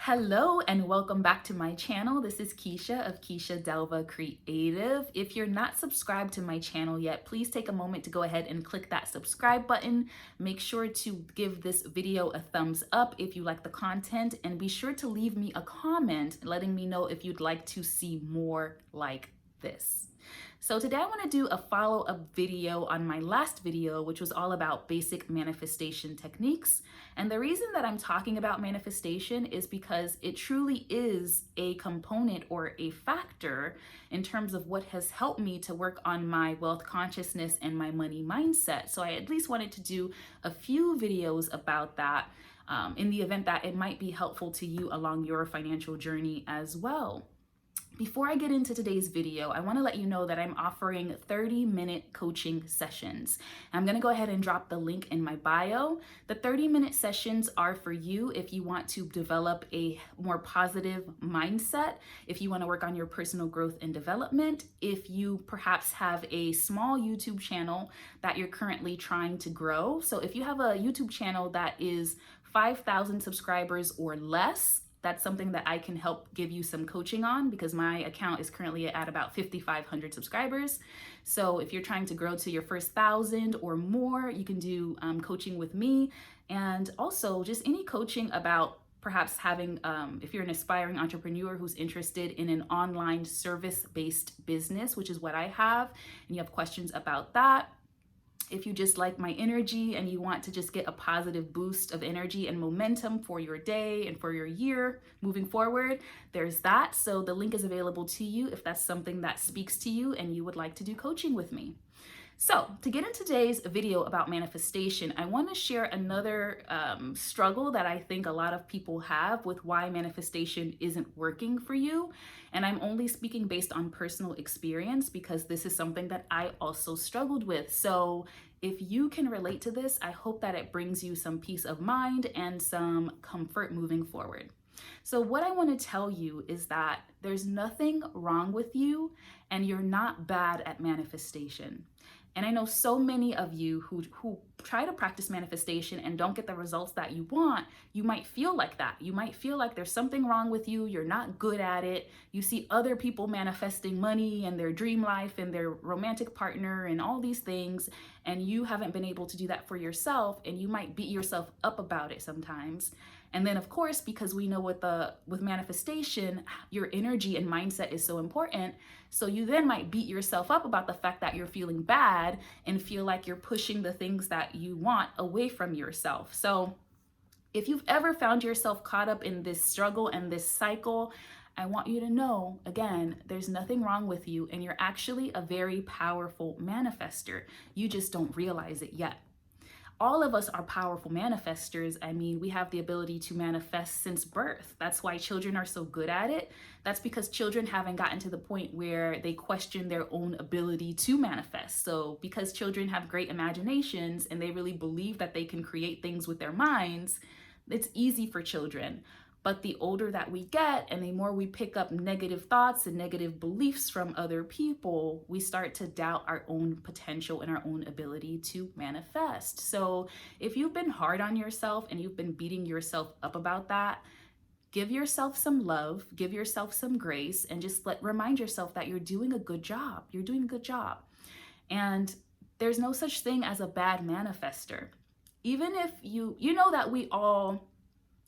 Hello and welcome back to my channel. This is Keisha of Keisha Delva Creative. If you're not subscribed to my channel yet, please take a moment to go ahead and click that subscribe button. Make sure to give this video a thumbs up if you like the content, and be sure to leave me a comment letting me know if you'd like to see more like this. So today I want to do a follow-up video on my last video, which was all about basic manifestation techniques. And the reason that I'm talking about manifestation is because it truly is a component or a factor in terms of what has helped me to work on my wealth consciousness and my money mindset. So I at least wanted to do a few videos about that in the event that it might be helpful to you along your financial journey as well. Before I get into today's video, I want to let you know that I'm offering 30-minute coaching sessions. I'm going to go ahead and drop the link in my bio. The 30-minute sessions are for you if you want to develop a more positive mindset, if you want to work on your personal growth and development, if you perhaps have a small YouTube channel that you're currently trying to grow. So if you have a YouTube channel that is 5,000 subscribers or less, that's something that I can help give you some coaching on, because my account is currently at about 5,500 subscribers. So if you're trying to grow to your first 1,000 or more, you can do coaching with me. And also just any coaching about perhaps having, if you're an aspiring entrepreneur who's interested in an online service-based business, which is what I have, and you have questions about that. If you just like my energy and you want to just get a positive boost of energy and momentum for your day and for your year moving forward, there's that. So the link is available to you if that's something that speaks to you and you would like to do coaching with me. So to get into today's video about manifestation, I want to share another struggle that I think a lot of people have with why manifestation isn't working for you. And I'm only speaking based on personal experience because this is something that I also struggled with. So if you can relate to this, I hope that it brings you some peace of mind and some comfort moving forward. So what I want to tell you is that there's nothing wrong with you and you're not bad at manifestation. And I know so many of you who try to practice manifestation and don't get the results that you want. You might feel like that. You might feel like there's something wrong with you. You're not good at it. You see other people manifesting money and their dream life and their romantic partner and all these things, and you haven't been able to do that for yourself, and you might beat yourself up about it sometimes. And then of course, because we know with manifestation, your energy and mindset is so important. So you then might beat yourself up about the fact that you're feeling bad and feel like you're pushing the things that you want away from yourself. So if you've ever found yourself caught up in this struggle and this cycle, I want you to know, again, there's nothing wrong with you and you're actually a very powerful manifester. You just don't realize it yet. All of us are powerful manifestors. I mean, we have the ability to manifest since birth. That's why children are so good at it. That's because children haven't gotten to the point where they question their own ability to manifest. So because children have great imaginations and they really believe that they can create things with their minds, it's easy for children. But the older that we get and the more we pick up negative thoughts and negative beliefs from other people, we start to doubt our own potential and our own ability to manifest. So if you've been hard on yourself and you've been beating yourself up about that, give yourself some love, give yourself some grace, and just remind yourself that you're doing a good job. You're doing a good job. And there's no such thing as a bad manifester. Even if you know that we all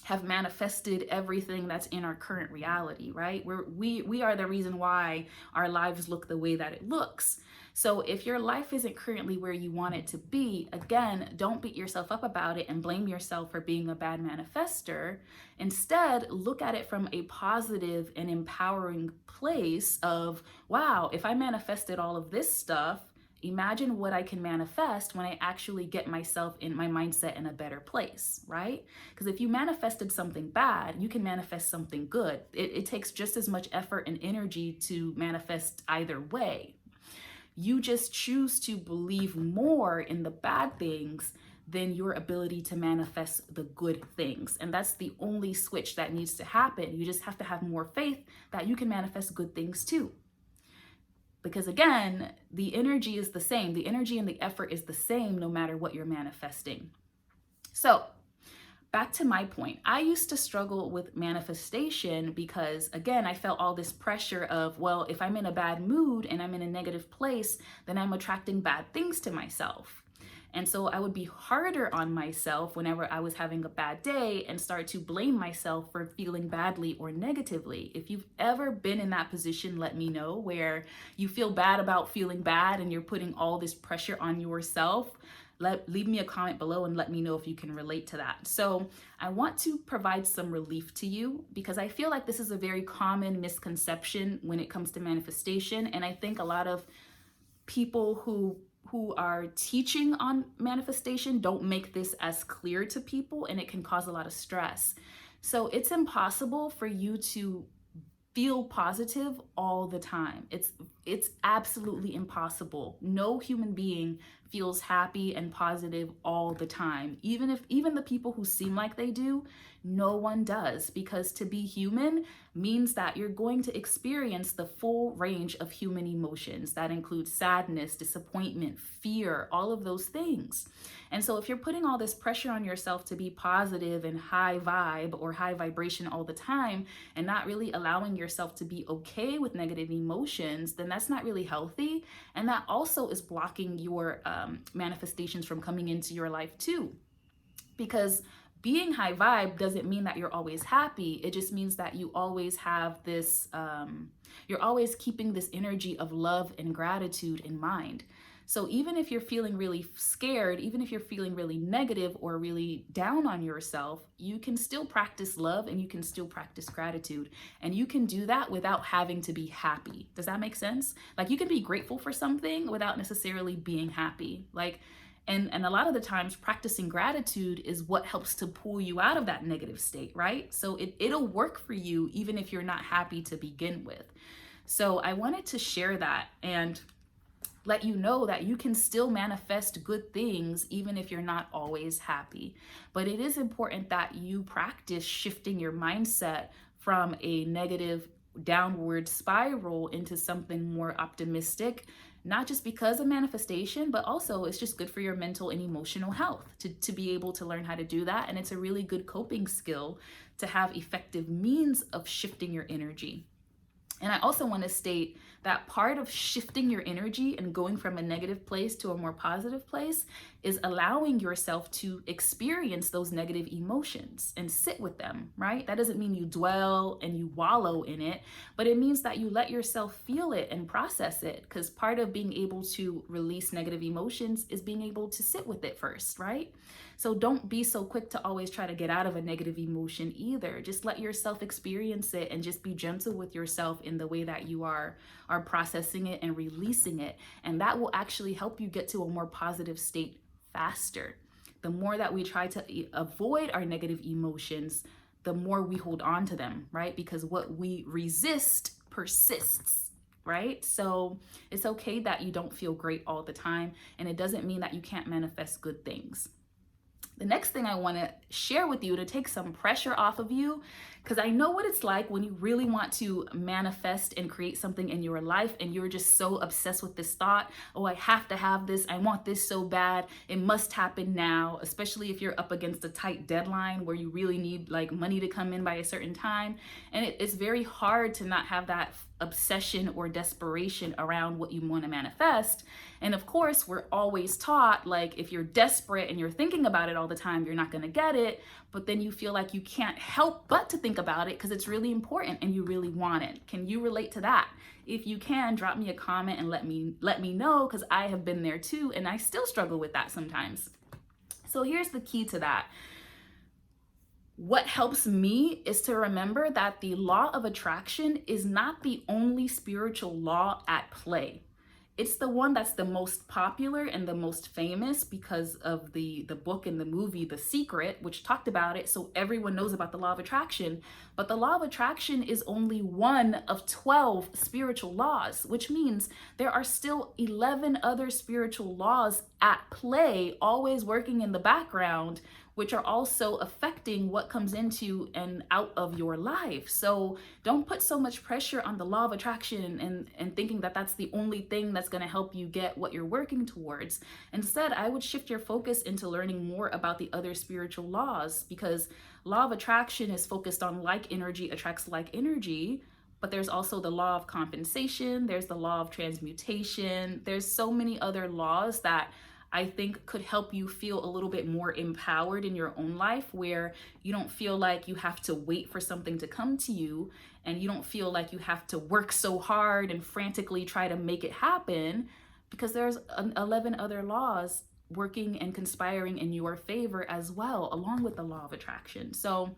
have manifested everything that's in our current reality, right? We are the reason why our lives look the way that it looks. So if your life isn't currently where you want it to be, again, don't beat yourself up about it and blame yourself for being a bad manifester. Instead, look at it from a positive and empowering place of, wow, if I manifested all of this stuff, imagine what I can manifest when I actually get myself in my mindset in a better place, right? Because if you manifested something bad, you can manifest something good. It takes just as much effort and energy to manifest either way. You just choose to believe more in the bad things than your ability to manifest the good things. And that's the only switch that needs to happen. You just have to have more faith that you can manifest good things too. Because again, the energy is the same. The energy and the effort is the same no matter what you're manifesting. So back to my point, I used to struggle with manifestation because, again, I felt all this pressure of, well, if I'm in a bad mood and I'm in a negative place, then I'm attracting bad things to myself. And so I would be harder on myself whenever I was having a bad day and start to blame myself for feeling badly or negatively. If you've ever been in that position, let me know, where you feel bad about feeling bad and you're putting all this pressure on yourself. Leave me a comment below and let me know if you can relate to that. So I want to provide some relief to you because I feel like this is a very common misconception when it comes to manifestation. And I think a lot of people who are teaching on manifestation don't make this as clear to people, and it can cause a lot of stress. So it's impossible for you to feel positive all the time. It's absolutely impossible. No human being feels happy and positive all the time. Even the people who seem like they do, no one does, because to be human means that you're going to experience the full range of human emotions. That includes sadness, disappointment, fear, all of those things. And so if you're putting all this pressure on yourself to be positive and high vibe or high vibration all the time and not really allowing yourself to be okay with negative emotions, then that's not really healthy. And that also is blocking your manifestations from coming into your life too. Because being high vibe doesn't mean that you're always happy. It just means that you always have this, you're always keeping this energy of love and gratitude in mind. So even if you're feeling really scared, even if you're feeling really negative or really down on yourself, you can still practice love and you can still practice gratitude. And you can do that without having to be happy. Does that make sense? Like, you can be grateful for something without necessarily being happy. And a lot of the times practicing gratitude is what helps to pull you out of that negative state, right? So it'll work for you even if you're not happy to begin with. So I wanted to share that and let you know that you can still manifest good things even if you're not always happy. But it is important that you practice shifting your mindset from a negative downward spiral into something more optimistic, not just because of manifestation, but also it's just good for your mental and emotional health to be able to learn how to do that. And it's a really good coping skill to have effective means of shifting your energy. And I also want to state that part of shifting your energy and going from a negative place to a more positive place is allowing yourself to experience those negative emotions and sit with them, right? That doesn't mean you dwell and you wallow in it, but it means that you let yourself feel it and process it, because part of being able to release negative emotions is being able to sit with it first, right? So don't be so quick to always try to get out of a negative emotion either. Just let yourself experience it and just be gentle with yourself in the way that you are processing it and releasing it. And that will actually help you get to a more positive state faster. The more that we try to avoid our negative emotions, the more we hold on to them, right? Because what we resist persists, right? So it's okay that you don't feel great all the time, and it doesn't mean that you can't manifest good things. The next thing I want to share with you to take some pressure off of you, because I know what it's like when you really want to manifest and create something in your life and you're just so obsessed with this thought, oh, I have to have this, I want this so bad, it must happen now, especially if you're up against a tight deadline where you really need like money to come in by a certain time. And it's very hard to not have that obsession or desperation around what you want to manifest. And of course, we're always taught, like, if you're desperate and you're thinking about it all the time, you're not going to get it. But then you feel like you can't help but to think about it because it's really important and you really want it. Can you relate to that? If you can, drop me a comment and let me know, because I have been there too, and I still struggle with that sometimes. So here's the key to that. What helps me is to remember that the law of attraction is not the only spiritual law at play. It's the one that's the most popular and the most famous because of the book and the movie The Secret, which talked about it, so everyone knows about the law of attraction. But the law of attraction is only one of 12 spiritual laws, which means there are still 11 other spiritual laws at play, always working in the background, which are also affecting what comes into and out of your life. So don't put so much pressure on the law of attraction and thinking that that's the only thing that's going to help you get what you're working towards. Instead, I would shift your focus into learning more about the other spiritual laws, because law of attraction is focused on like energy attracts like energy. But there's also the law of compensation, there's the law of transmutation, there's so many other laws that I think could help you feel a little bit more empowered in your own life, where you don't feel like you have to wait for something to come to you, and you don't feel like you have to work so hard and frantically try to make it happen, because there's 11 other laws working and conspiring in your favor as well, along with the law of attraction. So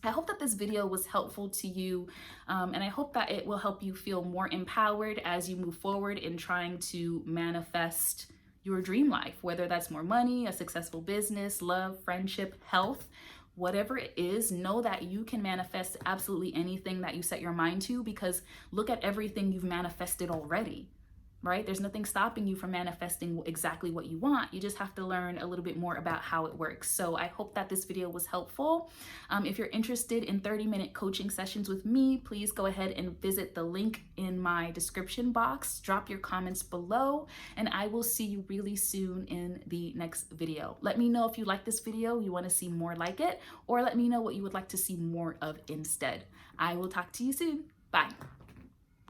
I hope that this video was helpful to you, and I hope that it will help you feel more empowered as you move forward in trying to manifest your dream life, whether that's more money, a successful business, love, friendship, health, whatever it is. Know that you can manifest absolutely anything that you set your mind to, because look at everything you've manifested already. Right? There's nothing stopping you from manifesting exactly what you want. You just have to learn a little bit more about how it works. So I hope that this video was helpful. If you're interested in 30-minute coaching sessions with me, please go ahead and visit the link in my description box. Drop your comments below, and I will see you really soon in the next video. Let me know if you like this video, you want to see more like it, or let me know what you would like to see more of instead. I will talk to you soon. Bye.